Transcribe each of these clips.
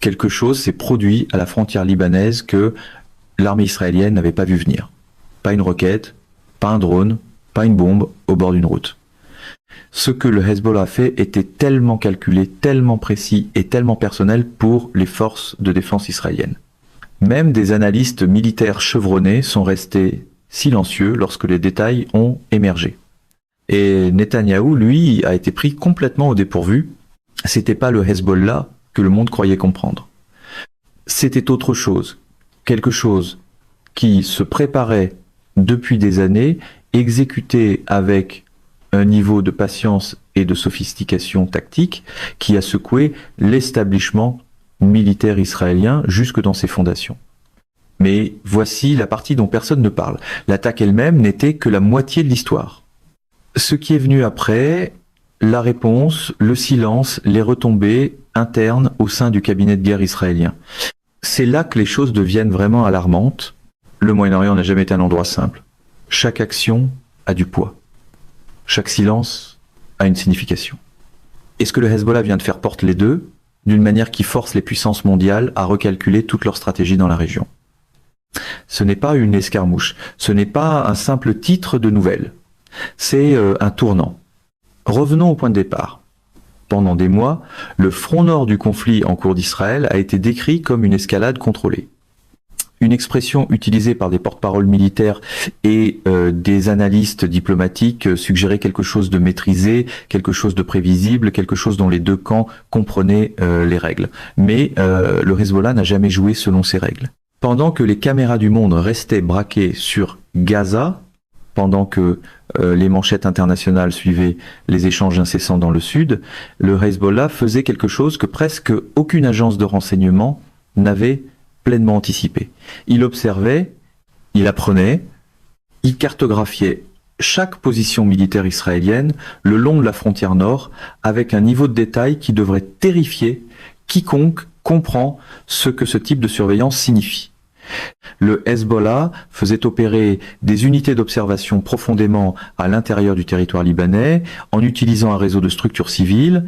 quelque chose s'est produit à la frontière libanaise que l'armée israélienne n'avait pas vu venir. Pas une roquette, pas un drone, pas une bombe au bord d'une route. Ce que le Hezbollah a fait était tellement calculé, tellement précis et tellement personnel pour les forces de défense israéliennes. Même des analystes militaires chevronnés sont restés silencieux lorsque les détails ont émergé. Et Netanyahou, lui, a été pris complètement au dépourvu. C'était pas le Hezbollah que le monde croyait comprendre. C'était autre chose. Quelque chose qui se préparait depuis des années, exécuté avec un niveau de patience et de sophistication tactique qui a secoué l'establishment militaire israélien jusque dans ses fondations. Mais voici la partie dont personne ne parle. L'attaque elle-même n'était que la moitié de l'histoire. Ce qui est venu après, la réponse, le silence, les retombées internes au sein du cabinet de guerre israélien. C'est là que les choses deviennent vraiment alarmantes. Le Moyen-Orient n'a jamais été un endroit simple. Chaque action a du poids. Chaque silence a une signification. Et ce que le Hezbollah vient de faire porte les deux, d'une manière qui force les puissances mondiales à recalculer toute leur stratégie dans la région. Ce n'est pas une escarmouche, ce n'est pas un simple titre de nouvelle, c'est un tournant. Revenons au point de départ. Pendant des mois, le front nord du conflit en cours d'Israël a été décrit comme une escalade contrôlée. Une expression utilisée par des porte-paroles militaires et des analystes diplomatiques suggérait quelque chose de maîtrisé, quelque chose de prévisible, quelque chose dont les deux camps comprenaient les règles. Mais le Hezbollah n'a jamais joué selon ces règles. Pendant que les caméras du monde restaient braquées sur Gaza, pendant que les manchettes internationales suivaient les échanges incessants dans le sud, le Hezbollah faisait quelque chose que presque aucune agence de renseignement n'avait pleinement anticipé. Il observait, il apprenait, il cartographiait chaque position militaire israélienne le long de la frontière nord avec un niveau de détail qui devrait terrifier quiconque comprend ce que ce type de surveillance signifie. Le Hezbollah faisait opérer des unités d'observation profondément à l'intérieur du territoire libanais en utilisant un réseau de structures civiles,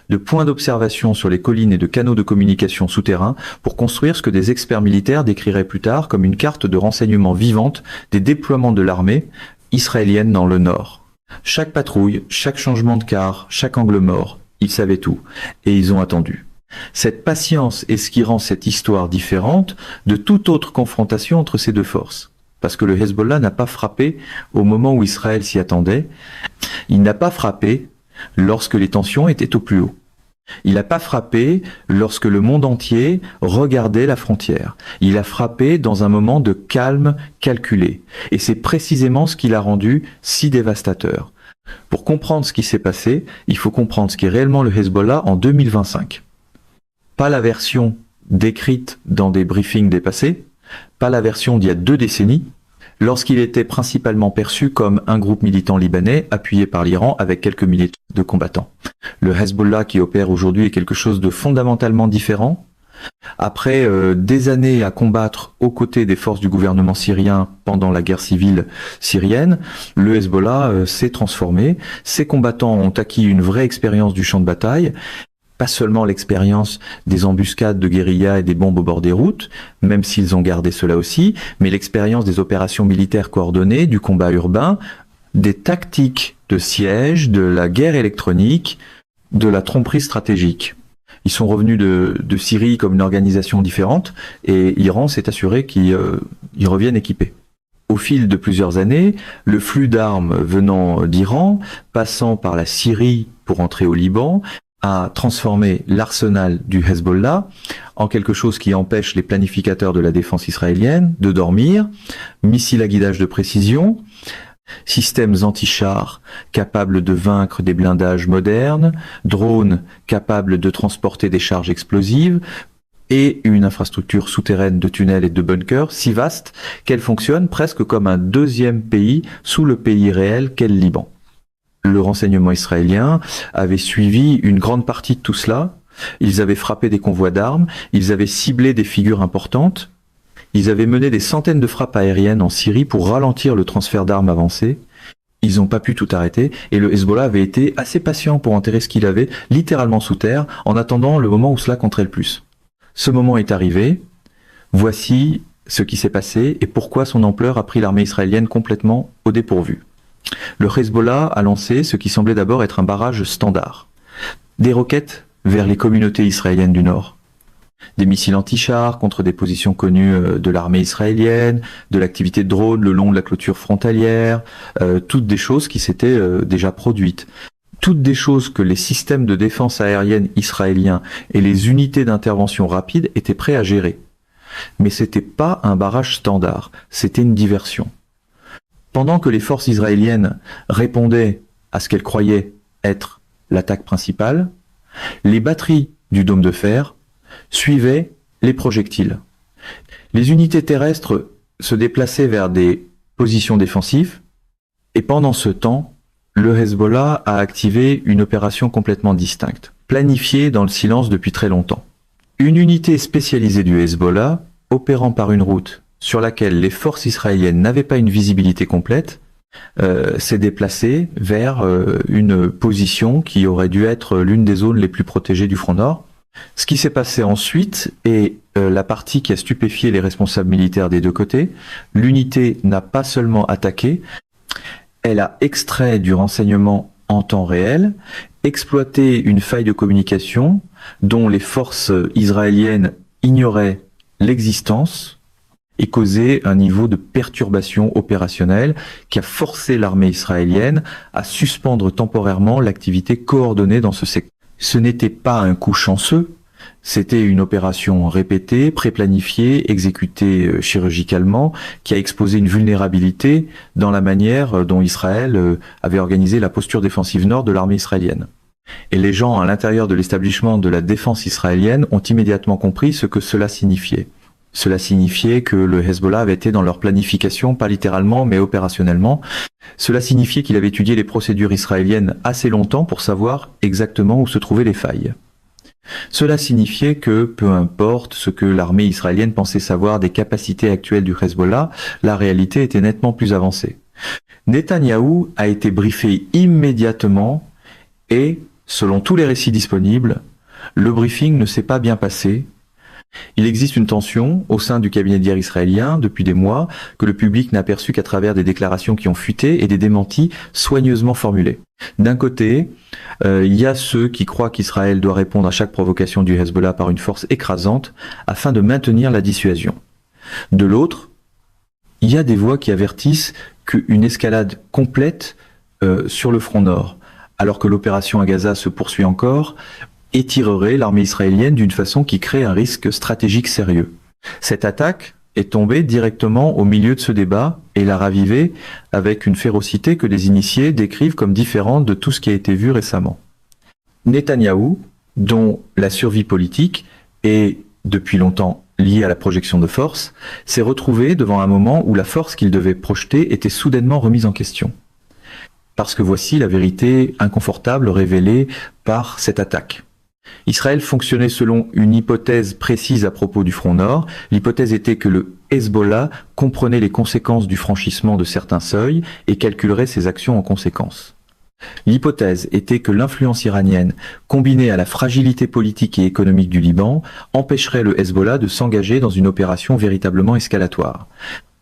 de points d'observation sur les collines et de canaux de communication souterrains pour construire ce que des experts militaires décriraient plus tard comme une carte de renseignement vivante des déploiements de l'armée israélienne dans le nord. Chaque patrouille, chaque changement de quart, chaque angle mort, ils savaient tout et ils ont attendu. Cette patience est ce qui rend cette histoire différente de toute autre confrontation entre ces deux forces. Parce que le Hezbollah n'a pas frappé au moment où Israël s'y attendait. Il n'a pas frappé lorsque les tensions étaient au plus haut. Il n'a pas frappé lorsque le monde entier regardait la frontière. Il a frappé dans un moment de calme calculé. Et c'est précisément ce qui l'a rendu si dévastateur. Pour comprendre ce qui s'est passé, il faut comprendre ce qu'est réellement le Hezbollah en 2025. Pas la version décrite dans des briefings dépassés, pas la version d'il y a 2 décennies, lorsqu'il était principalement perçu comme un groupe militant libanais appuyé par l'Iran avec quelques milliers de combattants. Le Hezbollah qui opère aujourd'hui est quelque chose de fondamentalement différent. Après des années à combattre aux côtés des forces du gouvernement syrien pendant la guerre civile syrienne, le Hezbollah s'est transformé. Ses combattants ont acquis une vraie expérience du champ de bataille. Pas seulement l'expérience des embuscades de guérilla et des bombes au bord des routes, même s'ils ont gardé cela aussi, mais l'expérience des opérations militaires coordonnées, du combat urbain, des tactiques de siège, de la guerre électronique, de la tromperie stratégique. Ils sont revenus de Syrie comme une organisation différente et l'Iran s'est assuré qu'ils reviennent équipés. Au fil de plusieurs années, le flux d'armes venant d'Iran, passant par la Syrie pour entrer au Liban, a transformé l'arsenal du Hezbollah en quelque chose qui empêche les planificateurs de la défense israélienne de dormir, missiles à guidage de précision, systèmes anti-chars capables de vaincre des blindages modernes, drones capables de transporter des charges explosives, et une infrastructure souterraine de tunnels et de bunkers si vaste qu'elle fonctionne presque comme un deuxième pays sous le pays réel qu'est le Liban. Le renseignement israélien avait suivi une grande partie de tout cela. Ils avaient frappé des convois d'armes, ils avaient ciblé des figures importantes, ils avaient mené des centaines de frappes aériennes en Syrie pour ralentir le transfert d'armes avancées. Ils n'ont pas pu tout arrêter et le Hezbollah avait été assez patient pour enterrer ce qu'il avait littéralement sous terre en attendant le moment où cela compterait le plus. Ce moment est arrivé, voici ce qui s'est passé et pourquoi son ampleur a pris l'armée israélienne complètement au dépourvu. Le Hezbollah a lancé ce qui semblait d'abord être un barrage standard. Des roquettes vers les communautés israéliennes du Nord. Des missiles anti-chars contre des positions connues de l'armée israélienne, de l'activité de drone le long de la clôture frontalière, toutes des choses qui s'étaient déjà produites. Toutes des choses que les systèmes de défense aérienne israéliens et les unités d'intervention rapide étaient prêts à gérer. Mais c'était pas un barrage standard, c'était une diversion. Pendant que les forces israéliennes répondaient à ce qu'elles croyaient être l'attaque principale, les batteries du dôme de fer suivaient les projectiles. Les unités terrestres se déplaçaient vers des positions défensives et pendant ce temps, le Hezbollah a activé une opération complètement distincte, planifiée dans le silence depuis très longtemps. Une unité spécialisée du Hezbollah, opérant par une route sur laquelle les forces israéliennes n'avaient pas une visibilité complète, s'est déplacée vers une position qui aurait dû être l'une des zones les plus protégées du front nord. Ce qui s'est passé ensuite est la partie qui a stupéfié les responsables militaires des deux côtés. L'unité n'a pas seulement attaqué, elle a extrait du renseignement en temps réel, exploité une faille de communication dont les forces israéliennes ignoraient l'existence et causé un niveau de perturbation opérationnelle qui a forcé l'armée israélienne à suspendre temporairement l'activité coordonnée dans ce secteur. Ce n'était pas un coup chanceux, c'était une opération répétée, préplanifiée, exécutée chirurgicalement, qui a exposé une vulnérabilité dans la manière dont Israël avait organisé la posture défensive nord de l'armée israélienne. Et les gens à l'intérieur de l'établissement de la défense israélienne ont immédiatement compris ce que cela signifiait. Cela signifiait que le Hezbollah avait été dans leur planification, pas littéralement, mais opérationnellement. Cela signifiait qu'il avait étudié les procédures israéliennes assez longtemps pour savoir exactement où se trouvaient les failles. Cela signifiait que, peu importe ce que l'armée israélienne pensait savoir des capacités actuelles du Hezbollah, la réalité était nettement plus avancée. Netanyahou a été briefé immédiatement et, selon tous les récits disponibles, le briefing ne s'est pas bien passé. Il existe une tension au sein du cabinet de guerre israélien depuis des mois que le public n'a perçu qu'à travers des déclarations qui ont fuité et des démentis soigneusement formulés. D'un côté, il y a ceux qui croient qu'Israël doit répondre à chaque provocation du Hezbollah par une force écrasante afin de maintenir la dissuasion. De l'autre, il y a des voix qui avertissent qu'une escalade complète sur le front nord, alors que l'opération à Gaza se poursuit encore, étirerait l'armée israélienne d'une façon qui crée un risque stratégique sérieux. Cette attaque est tombée directement au milieu de ce débat et l'a ravivé avec une férocité que les initiés décrivent comme différente de tout ce qui a été vu récemment. Netanyahou, dont la survie politique est depuis longtemps liée à la projection de force, s'est retrouvé devant un moment où la force qu'il devait projeter était soudainement remise en question. Parce que voici la vérité inconfortable révélée par cette attaque. Israël fonctionnait selon une hypothèse précise à propos du front nord. L'hypothèse était que le Hezbollah comprenait les conséquences du franchissement de certains seuils et calculerait ses actions en conséquence. L'hypothèse était que l'influence iranienne, combinée à la fragilité politique et économique du Liban, empêcherait le Hezbollah de s'engager dans une opération véritablement escalatoire.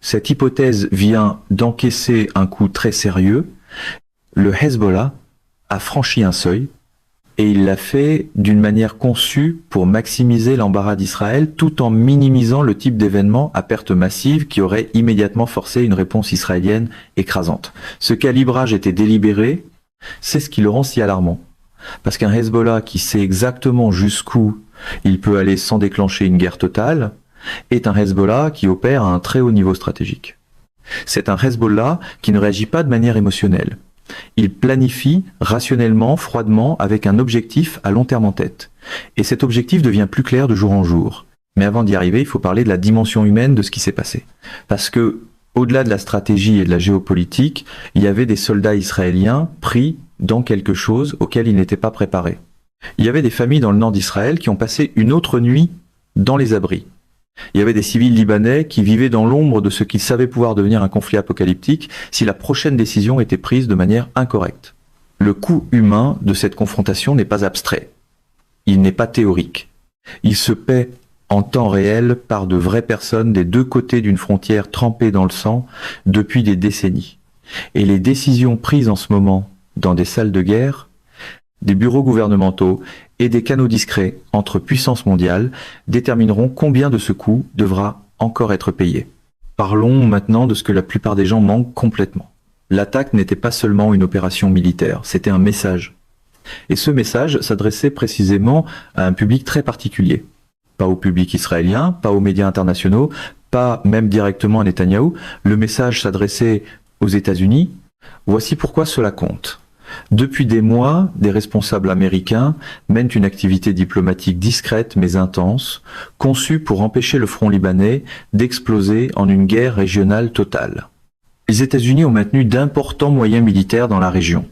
Cette hypothèse vient d'encaisser un coup très sérieux. Le Hezbollah a franchi un seuil et il l'a fait d'une manière conçue pour maximiser l'embarras d'Israël tout en minimisant le type d'événement à perte massive qui aurait immédiatement forcé une réponse israélienne écrasante. Ce calibrage était délibéré, c'est ce qui le rend si alarmant. Parce qu'un Hezbollah qui sait exactement jusqu'où il peut aller sans déclencher une guerre totale est un Hezbollah qui opère à un très haut niveau stratégique. C'est un Hezbollah qui ne réagit pas de manière émotionnelle. Il planifie rationnellement, froidement, avec un objectif à long terme en tête. Et cet objectif devient plus clair de jour en jour. Mais avant d'y arriver, il faut parler de la dimension humaine de ce qui s'est passé. Parce que, au-delà de la stratégie et de la géopolitique, il y avait des soldats israéliens pris dans quelque chose auquel ils n'étaient pas préparés. Il y avait des familles dans le nord d'Israël qui ont passé une autre nuit dans les abris. Il y avait des civils libanais qui vivaient dans l'ombre de ce qu'ils savaient pouvoir devenir un conflit apocalyptique si la prochaine décision était prise de manière incorrecte. Le coût humain de cette confrontation n'est pas abstrait. Il n'est pas théorique. Il se paie en temps réel par de vraies personnes des deux côtés d'une frontière trempée dans le sang depuis des décennies. Et les décisions prises en ce moment dans des salles de guerre, des bureaux gouvernementaux et des canaux discrets entre puissances mondiales détermineront combien de ce coût devra encore être payé. Parlons maintenant de ce que la plupart des gens manquent complètement. L'attaque n'était pas seulement une opération militaire, c'était un message. Et ce message s'adressait précisément à un public très particulier. Pas au public israélien, pas aux médias internationaux, pas même directement à Netanyahou. Le message s'adressait aux États-Unis. Voici pourquoi cela compte. Depuis des mois, des responsables américains mènent une activité diplomatique discrète mais intense, conçue pour empêcher le front libanais d'exploser en une guerre régionale totale. Les États-Unis ont maintenu d'importants moyens militaires dans la région.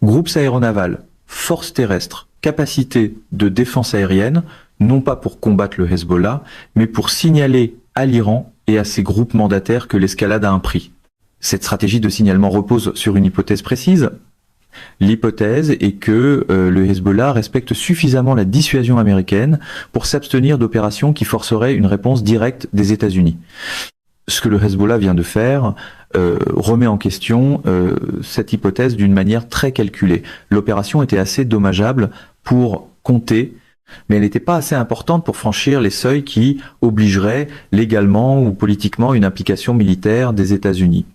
Groupes aéronavals, forces terrestres, capacités de défense aérienne, non pas pour combattre le Hezbollah, mais pour signaler à l'Iran et à ses groupes mandataires que l'escalade a un prix. Cette stratégie de signalement repose sur une hypothèse précise. L'hypothèse est que le Hezbollah respecte suffisamment la dissuasion américaine pour s'abstenir d'opérations qui forceraient une réponse directe des États-Unis. Ce que le Hezbollah vient de faire remet en question cette hypothèse d'une manière très calculée. L'opération était assez dommageable pour compter, mais elle n'était pas assez importante pour franchir les seuils qui obligeraient légalement ou politiquement une implication militaire des États-Unis.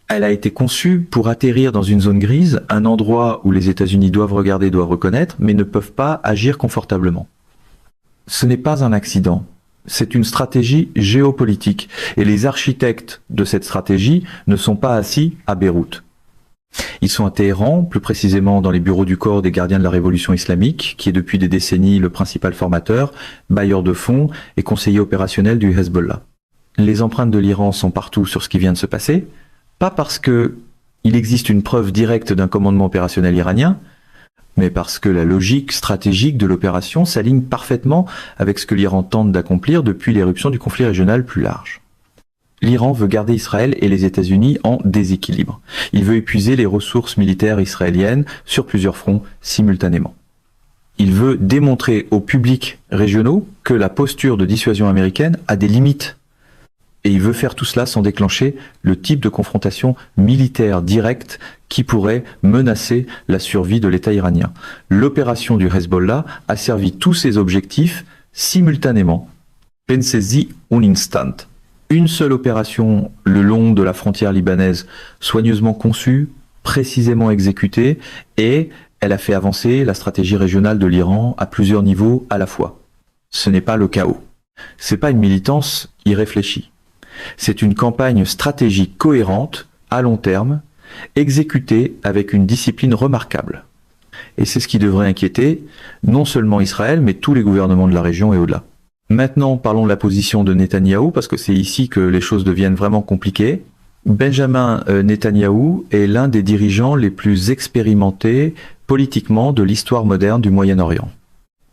Elle a été conçue pour atterrir dans une zone grise, un endroit où les États-Unis doivent regarder, doivent reconnaître, mais ne peuvent pas agir confortablement. Ce n'est pas un accident, c'est une stratégie géopolitique, et les architectes de cette stratégie ne sont pas assis à Beyrouth. Ils sont à Téhéran, plus précisément dans les bureaux du corps des gardiens de la révolution islamique, qui est depuis des décennies le principal formateur, bailleur de fonds et conseiller opérationnel du Hezbollah. Les empreintes de l'Iran sont partout sur ce qui vient de se passer, pas parce qu'il existe une preuve directe d'un commandement opérationnel iranien, mais parce que la logique stratégique de l'opération s'aligne parfaitement avec ce que l'Iran tente d'accomplir depuis l'éruption du conflit régional plus large. L'Iran veut garder Israël et les États-Unis en déséquilibre. Il veut épuiser les ressources militaires israéliennes sur plusieurs fronts simultanément. Il veut démontrer aux publics régionaux que la posture de dissuasion américaine a des limites. Et il veut faire tout cela sans déclencher le type de confrontation militaire directe qui pourrait menacer la survie de l'État iranien. L'opération du Hezbollah a servi tous ces objectifs simultanément. Pensez-y un instant. Une seule opération le long de la frontière libanaise, soigneusement conçue, précisément exécutée, et elle a fait avancer la stratégie régionale de l'Iran à plusieurs niveaux à la fois. Ce n'est pas le chaos. C'est pas une militance irréfléchie. C'est une campagne stratégique cohérente, à long terme, exécutée avec une discipline remarquable. Et c'est ce qui devrait inquiéter non seulement Israël, mais tous les gouvernements de la région et au-delà. Maintenant, parlons de la position de Netanyahou, parce que c'est ici que les choses deviennent vraiment compliquées. Benjamin Netanyahou est l'un des dirigeants les plus expérimentés politiquement de l'histoire moderne du Moyen-Orient.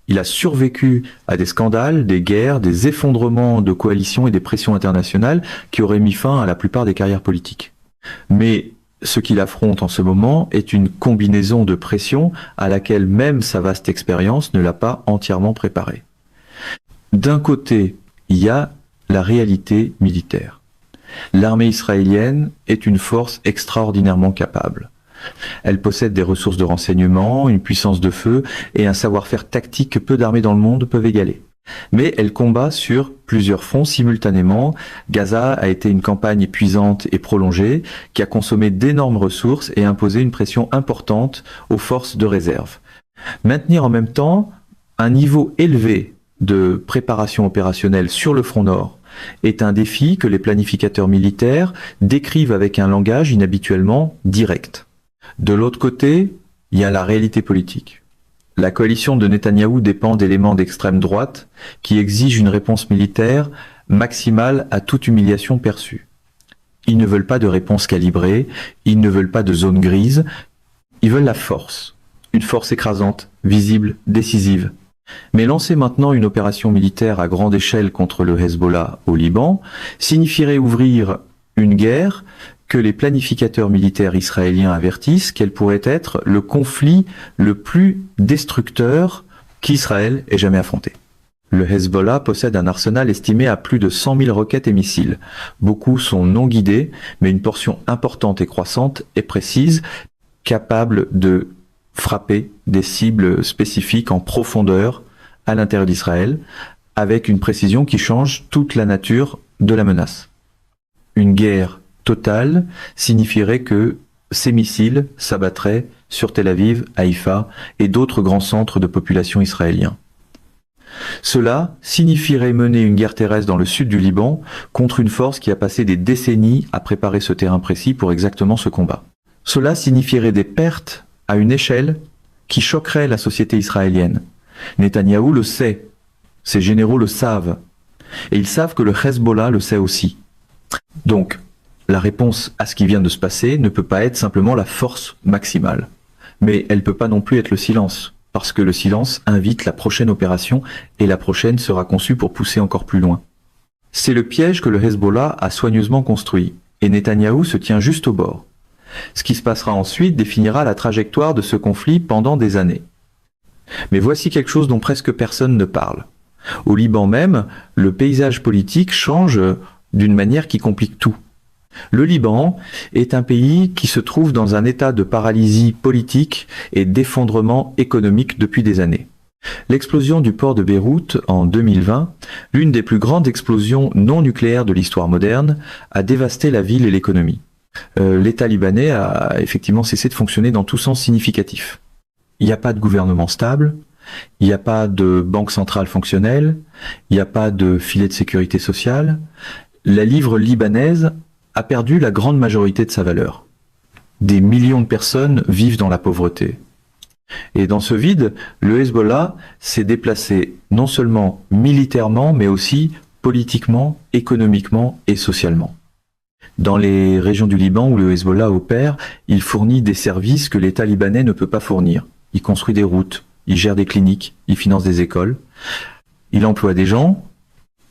Il a survécu à des scandales, des guerres, des effondrements de coalitions et des pressions internationales qui auraient mis fin à la plupart des carrières politiques. Mais ce qu'il affronte en ce moment est une combinaison de pressions à laquelle même sa vaste expérience ne l'a pas entièrement préparé. D'un côté, il y a la réalité militaire. L'armée israélienne est une force extraordinairement capable. Elle possède des ressources de renseignement, une puissance de feu et un savoir-faire tactique que peu d'armées dans le monde peuvent égaler. Mais elle combat sur plusieurs fronts simultanément. Gaza a été une campagne épuisante et prolongée qui a consommé d'énormes ressources et imposé une pression importante aux forces de réserve. Maintenir en même temps un niveau élevé de préparation opérationnelle sur le front nord est un défi que les planificateurs militaires décrivent avec un langage inhabituellement direct. De l'autre côté, il y a la réalité politique. La coalition de Netanyahou dépend d'éléments d'extrême droite qui exigent une réponse militaire maximale à toute humiliation perçue. Ils ne veulent pas de réponse calibrée, ils ne veulent pas de zone grise, ils veulent la force. Une force écrasante, visible, décisive. Mais lancer maintenant une opération militaire à grande échelle contre le Hezbollah au Liban signifierait ouvrir une guerre que les planificateurs militaires israéliens avertissent qu'elle pourrait être le conflit le plus destructeur qu'Israël ait jamais affronté. Le Hezbollah possède un arsenal estimé à plus de 100 000 roquettes et missiles. Beaucoup sont non guidés, mais une portion importante et croissante est précise, capable de frapper des cibles spécifiques en profondeur à l'intérieur d'Israël, avec une précision qui change toute la nature de la menace. Une guerre totale signifierait que ces missiles s'abattraient sur Tel Aviv, Haïfa et d'autres grands centres de population israéliens. Cela signifierait mener une guerre terrestre dans le sud du Liban contre une force qui a passé des décennies à préparer ce terrain précis pour exactement ce combat. Cela signifierait des pertes à une échelle qui choquerait la société israélienne. Netanyahou le sait, ses généraux le savent, et ils savent que le Hezbollah le sait aussi. Donc, la réponse à ce qui vient de se passer ne peut pas être simplement la force maximale, mais elle ne peut pas non plus être le silence, parce que le silence invite la prochaine opération, et la prochaine sera conçue pour pousser encore plus loin. C'est le piège que le Hezbollah a soigneusement construit, et Netanyahou se tient juste au bord. Ce qui se passera ensuite définira la trajectoire de ce conflit pendant des années. Mais voici quelque chose dont presque personne ne parle. Au Liban même, le paysage politique change d'une manière qui complique tout. Le Liban est un pays qui se trouve dans un état de paralysie politique et d'effondrement économique depuis des années. L'explosion du port de Beyrouth en 2020, l'une des plus grandes explosions non nucléaires de l'histoire moderne, a dévasté la ville et l'économie. L'État libanais a effectivement cessé de fonctionner dans tout sens significatif. Il n'y a pas de gouvernement stable, il n'y a pas de banque centrale fonctionnelle, il n'y a pas de filet de sécurité sociale. La livre libanaise a perdu la grande majorité de sa valeur. Des millions de personnes vivent dans la pauvreté. Et dans ce vide, le Hezbollah s'est déplacé non seulement militairement, mais aussi politiquement, économiquement et socialement. Dans les régions du Liban où le Hezbollah opère, il fournit des services que l'État libanais ne peut pas fournir. Il construit des routes, il gère des cliniques, il finance des écoles, il emploie des gens.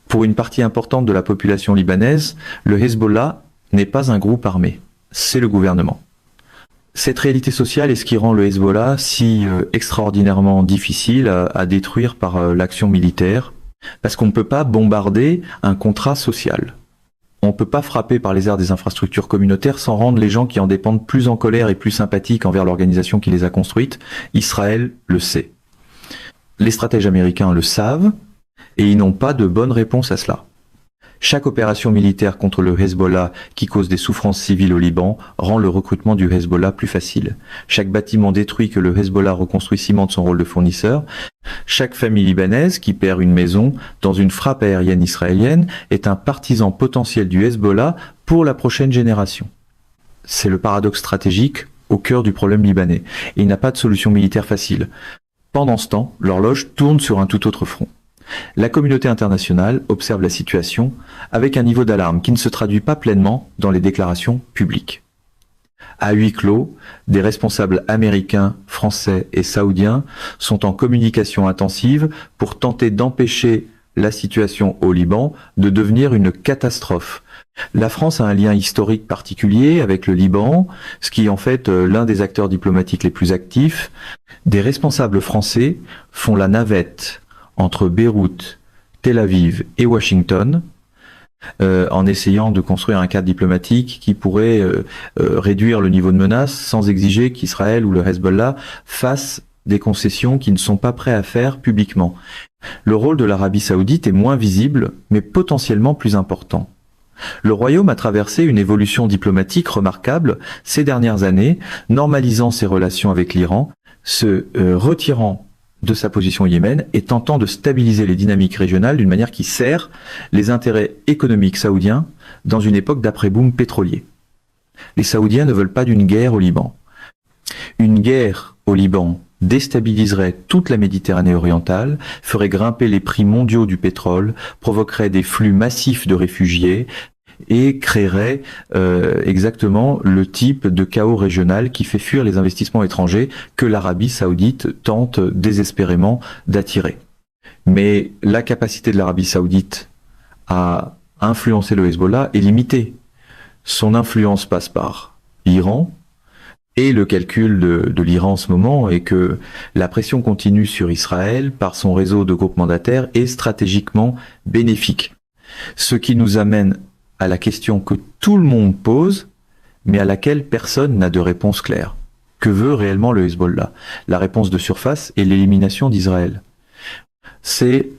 Pour une partie importante de la population libanaise, le Hezbollah n'est pas un groupe armé, c'est le gouvernement. Cette réalité sociale est ce qui rend le Hezbollah si extraordinairement difficile à détruire par l'action militaire, parce qu'on ne peut pas bombarder un contrat social. On ne peut pas frapper par les airs des infrastructures communautaires sans rendre les gens qui en dépendent plus en colère et plus sympathiques envers l'organisation qui les a construites. Israël le sait. Les stratèges américains le savent, et ils n'ont pas de bonne réponse à cela. Chaque opération militaire contre le Hezbollah qui cause des souffrances civiles au Liban rend le recrutement du Hezbollah plus facile. Chaque bâtiment détruit que le Hezbollah reconstruit cimente son rôle de fournisseur. Chaque famille libanaise qui perd une maison dans une frappe aérienne israélienne est un partisan potentiel du Hezbollah pour la prochaine génération. C'est le paradoxe stratégique au cœur du problème libanais. Et il n'a pas de solution militaire facile. Pendant ce temps, l'horloge tourne sur un tout autre front. La communauté internationale observe la situation avec un niveau d'alarme qui ne se traduit pas pleinement dans les déclarations publiques. À huis clos, des responsables américains, français et saoudiens sont en communication intensive pour tenter d'empêcher la situation au Liban de devenir une catastrophe. La France a un lien historique particulier avec le Liban, ce qui est en fait l'un des acteurs diplomatiques les plus actifs. Des responsables français font la navette entre Beyrouth, Tel Aviv et Washington, en essayant de construire un cadre diplomatique qui pourrait réduire le niveau de menace sans exiger qu'Israël ou le Hezbollah fassent des concessions qu'ils ne sont pas prêts à faire publiquement. Le rôle de l'Arabie saoudite est moins visible, mais potentiellement plus important. Le Royaume a traversé une évolution diplomatique remarquable ces dernières années, normalisant ses relations avec l'Iran, se retirant de sa position au Yémen et tentant de stabiliser les dynamiques régionales d'une manière qui sert les intérêts économiques saoudiens dans une époque d'après-boom pétrolier. Les Saoudiens ne veulent pas d'une guerre au Liban. Une guerre au Liban déstabiliserait toute la Méditerranée orientale, ferait grimper les prix mondiaux du pétrole, provoquerait des flux massifs de réfugiés et créerait exactement le type de chaos régional qui fait fuir les investissements étrangers que l'Arabie saoudite tente désespérément d'attirer. Mais la capacité de l'Arabie saoudite à influencer le Hezbollah est limitée. Son influence passe par l'Iran, Et le calcul de l'Iran en ce moment est que la pression continue sur Israël par son réseau de groupes mandataires est stratégiquement bénéfique. Ce qui nous amène à la question que tout le monde pose, mais à laquelle personne n'a de réponse claire. Que veut réellement le Hezbollah? La réponse de surface est l'élimination d'Israël. C'est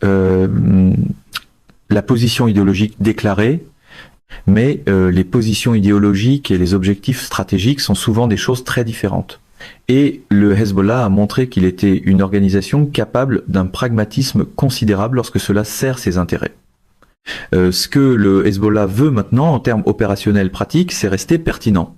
la position idéologique déclarée, mais les positions idéologiques et les objectifs stratégiques sont souvent des choses très différentes. Et le Hezbollah a montré qu'il était une organisation capable d'un pragmatisme considérable lorsque cela sert ses intérêts. Ce que le Hezbollah veut maintenant en termes opérationnels pratiques, c'est rester pertinent.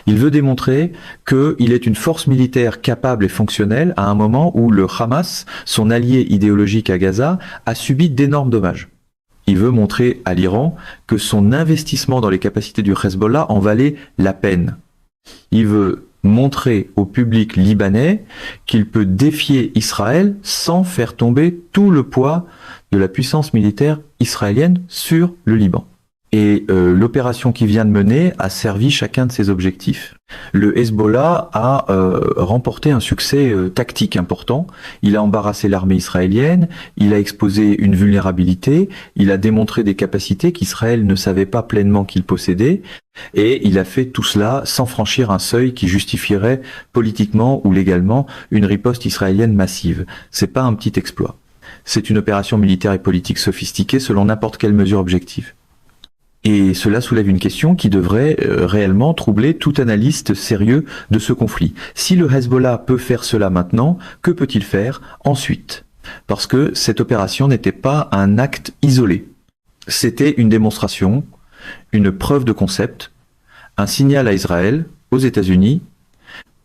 Il veut démontrer qu'il est une force militaire capable et fonctionnelle à un moment où le Hamas, son allié idéologique à Gaza, a subi d'énormes dommages. Il veut montrer à l'Iran que son investissement dans les capacités du Hezbollah en valait la peine. Il veut montrer au public libanais qu'il peut défier Israël sans faire tomber tout le poids de la puissance militaire israélienne sur le Liban. Et l'opération qu'il vient de mener a servi chacun de ses objectifs. Le Hezbollah a remporté un succès tactique important. Il a embarrassé l'armée israélienne, il a exposé une vulnérabilité, il a démontré des capacités qu'Israël ne savait pas pleinement qu'il possédait, et il a fait tout cela sans franchir un seuil qui justifierait politiquement ou légalement une riposte israélienne massive. C'est pas un petit exploit. C'est une opération militaire et politique sophistiquée selon n'importe quelle mesure objective. Et cela soulève une question qui devrait réellement troubler tout analyste sérieux de ce conflit. Si le Hezbollah peut faire cela maintenant, que peut-il faire ensuite? Parce que cette opération n'était pas un acte isolé. C'était une démonstration, une preuve de concept, un signal à Israël, aux États-Unis,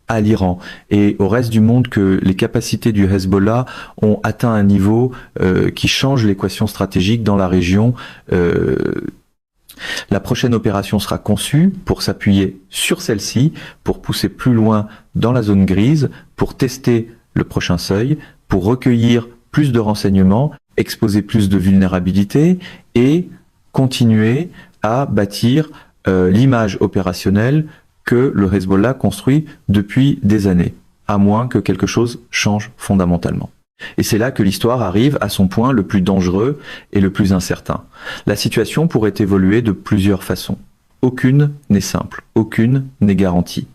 à l'Iran et au reste du monde que les capacités du Hezbollah ont atteint un niveau qui change l'équation stratégique dans la région. La prochaine opération sera conçue pour s'appuyer sur celle-ci, pour pousser plus loin dans la zone grise, pour tester le prochain seuil, pour recueillir plus de renseignements, exposer plus de vulnérabilités et continuer à bâtir l'image opérationnelle que le Hezbollah construit depuis des années, à moins que quelque chose change fondamentalement. Et c'est là que l'histoire arrive à son point le plus dangereux et le plus incertain. La situation pourrait évoluer de plusieurs façons. Aucune n'est simple, aucune n'est garantie.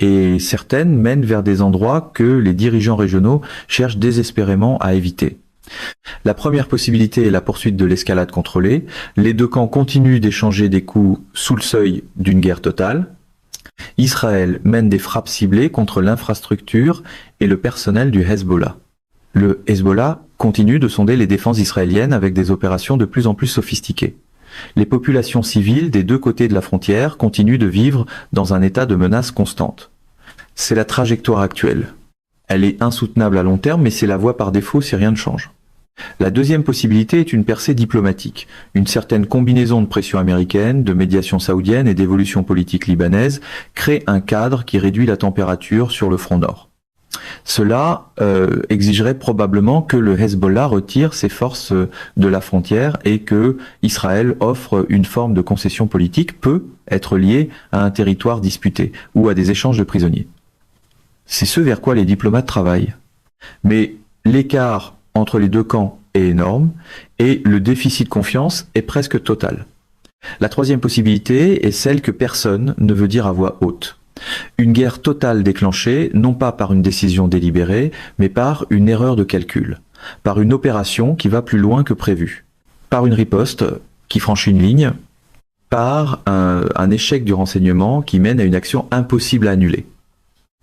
Et certaines mènent vers des endroits que les dirigeants régionaux cherchent désespérément à éviter. La première possibilité est la poursuite de l'escalade contrôlée. Les deux camps continuent d'échanger des coups sous le seuil d'une guerre totale. Israël mène des frappes ciblées contre l'infrastructure et le personnel du Hezbollah. Le Hezbollah continue de sonder les défenses israéliennes avec des opérations de plus en plus sophistiquées. Les populations civiles des deux côtés de la frontière continuent de vivre dans un état de menace constante. C'est la trajectoire actuelle. Elle est insoutenable à long terme, mais c'est la voie par défaut si rien ne change. La deuxième possibilité est une percée diplomatique. Une certaine combinaison de pression américaine, de médiation saoudienne et d'évolution politique libanaise crée un cadre qui réduit la température sur le front nord. Cela exigerait probablement que le Hezbollah retire ses forces de la frontière et que Israël offre une forme de concession politique peut être liée à un territoire disputé ou à des échanges de prisonniers. C'est ce vers quoi les diplomates travaillent. Mais l'écart entre les deux camps est énorme et le déficit de confiance est presque total. La troisième possibilité est celle que personne ne veut dire à voix haute. Une guerre totale déclenchée, non pas par une décision délibérée, mais par une erreur de calcul, par une opération qui va plus loin que prévu, par une riposte qui franchit une ligne, par un échec du renseignement qui mène à une action impossible à annuler.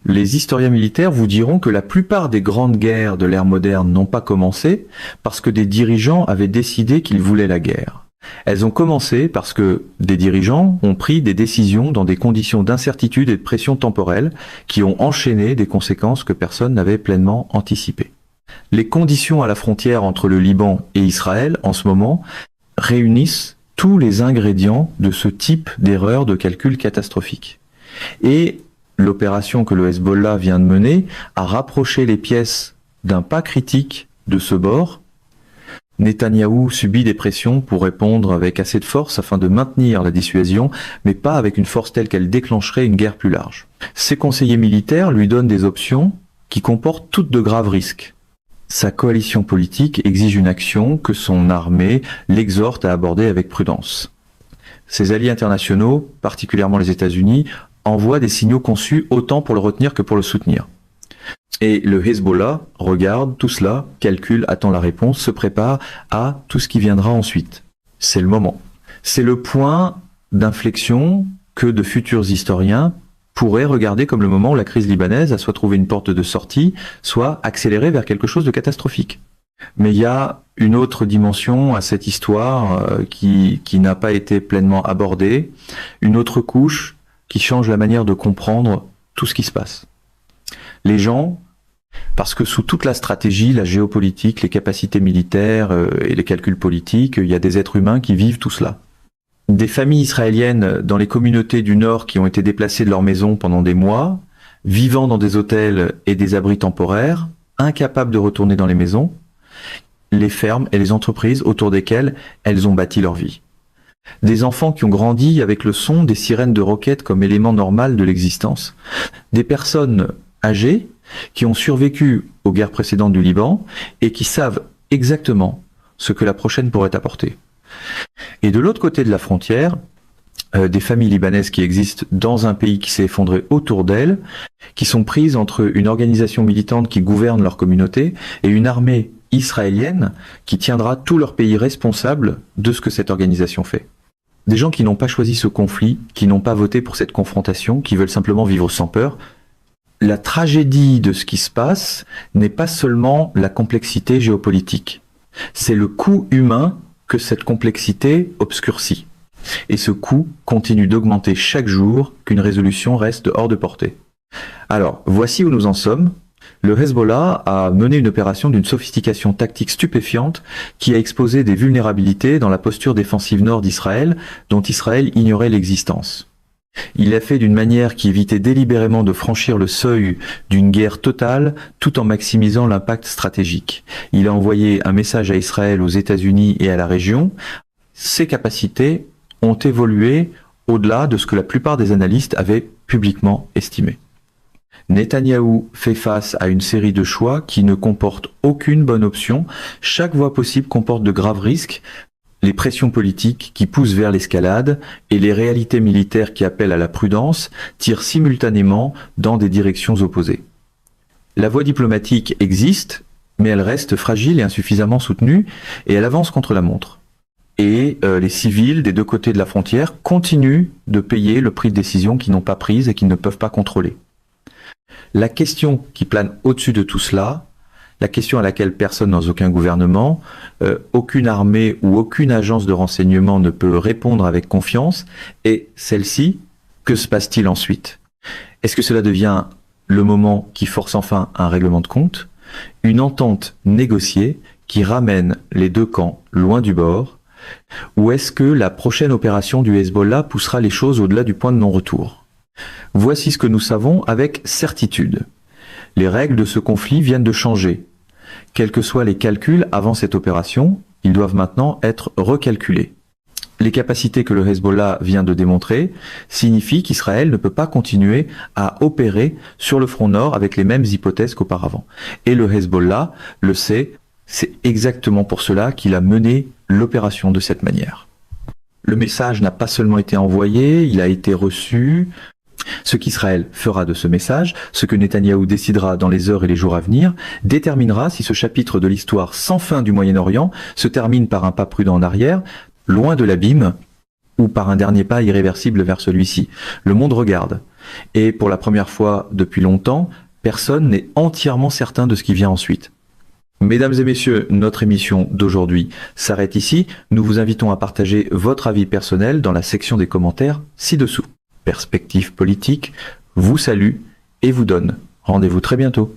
Les historiens militaires vous diront que la plupart des grandes guerres de l'ère moderne n'ont pas commencé parce que des dirigeants avaient décidé qu'ils voulaient la guerre. Elles ont commencé parce que des dirigeants ont pris des décisions dans des conditions d'incertitude et de pression temporelle qui ont enchaîné des conséquences que personne n'avait pleinement anticipées. Les conditions à la frontière entre le Liban et Israël, en ce moment, réunissent tous les ingrédients de ce type d'erreur de calcul catastrophique. Et l'opération que le Hezbollah vient de mener a rapproché les pièces d'un pas critique de ce bord Netanyahou subit des pressions pour répondre avec assez de force afin de maintenir la dissuasion, mais pas avec une force telle qu'elle déclencherait une guerre plus large. Ses conseillers militaires lui donnent des options qui comportent toutes de graves risques. Sa coalition politique exige une action que son armée l'exhorte à aborder avec prudence. Ses alliés internationaux, particulièrement les États-Unis, envoient des signaux conçus autant pour le retenir que pour le soutenir. Et le Hezbollah regarde tout cela, calcule, attend la réponse, se prépare à tout ce qui viendra ensuite. C'est le moment. C'est le point d'inflexion que de futurs historiens pourraient regarder comme le moment où la crise libanaise a soit trouvé une porte de sortie, soit accéléré vers quelque chose de catastrophique. Mais il y a une autre dimension à cette histoire qui n'a pas été pleinement abordée, une autre couche qui change la manière de comprendre tout ce qui se passe. Les gens, parce que sous toute la stratégie, la géopolitique, les capacités militaires et les calculs politiques, il y a des êtres humains qui vivent tout cela. Des familles israéliennes dans les communautés du Nord qui ont été déplacées de leur maison pendant des mois, vivant dans des hôtels et des abris temporaires, incapables de retourner dans les maisons, les fermes et les entreprises autour desquelles elles ont bâti leur vie. Des enfants qui ont grandi avec le son des sirènes de roquettes comme élément normal de l'existence. Des personnes âgées qui ont survécu aux guerres précédentes du Liban et qui savent exactement ce que la prochaine pourrait apporter. Et de l'autre côté de la frontière, des familles libanaises qui existent dans un pays qui s'est effondré autour d'elles, qui sont prises entre une organisation militante qui gouverne leur communauté et une armée israélienne qui tiendra tout leur pays responsable de ce que cette organisation fait. Des gens qui n'ont pas choisi ce conflit, qui n'ont pas voté pour cette confrontation, qui veulent simplement vivre sans peur. La tragédie de ce qui se passe n'est pas seulement la complexité géopolitique. C'est le coût humain que cette complexité obscurcit. Et ce coût continue d'augmenter chaque jour qu'une résolution reste hors de portée. Alors, voici où nous en sommes. Le Hezbollah a mené une opération d'une sophistication tactique stupéfiante qui a exposé des vulnérabilités dans la posture défensive nord d'Israël, dont Israël ignorait l'existence. Il l'a fait d'une manière qui évitait délibérément de franchir le seuil d'une guerre totale tout en maximisant l'impact stratégique. Il a envoyé un message à Israël, aux États-Unis et à la région. Ses capacités ont évolué au-delà de ce que la plupart des analystes avaient publiquement estimé. Netanyahou fait face à une série de choix qui ne comportent aucune bonne option. Chaque voie possible comporte de graves risques. Les pressions politiques qui poussent vers l'escalade et les réalités militaires qui appellent à la prudence tirent simultanément dans des directions opposées. La voie diplomatique existe, mais elle reste fragile et insuffisamment soutenue, et elle avance contre la montre. Et les civils des deux côtés de la frontière continuent de payer le prix de décisions qu'ils n'ont pas prises et qu'ils ne peuvent pas contrôler. La question qui plane au-dessus de tout cela, la question à laquelle personne dans aucun gouvernement, aucune armée ou aucune agence de renseignement ne peut répondre avec confiance, est celle-ci: que se passe-t-il ensuite? Est-ce que cela devient le moment qui force enfin un règlement de compte, une entente négociée qui ramène les deux camps loin du bord, ou est-ce que la prochaine opération du Hezbollah poussera les choses au-delà du point de non-retour? Voici ce que nous savons avec certitude. Les règles de ce conflit viennent de changer. Quels que soient les calculs avant cette opération, ils doivent maintenant être recalculés. Les capacités que le Hezbollah vient de démontrer signifient qu'Israël ne peut pas continuer à opérer sur le front nord avec les mêmes hypothèses qu'auparavant. Et le Hezbollah le sait, c'est exactement pour cela qu'il a mené l'opération de cette manière. Le message n'a pas seulement été envoyé, il a été reçu. Ce qu'Israël fera de ce message, ce que Netanyahou décidera dans les heures et les jours à venir, déterminera si ce chapitre de l'histoire sans fin du Moyen-Orient se termine par un pas prudent en arrière, loin de l'abîme, ou par un dernier pas irréversible vers celui-ci. Le monde regarde. Et pour la première fois depuis longtemps, personne n'est entièrement certain de ce qui vient ensuite. Mesdames et messieurs, notre émission d'aujourd'hui s'arrête ici. Nous vous invitons à partager votre avis personnel dans la section des commentaires ci-dessous. Perspective politique vous salue et vous donne rendez-vous très bientôt.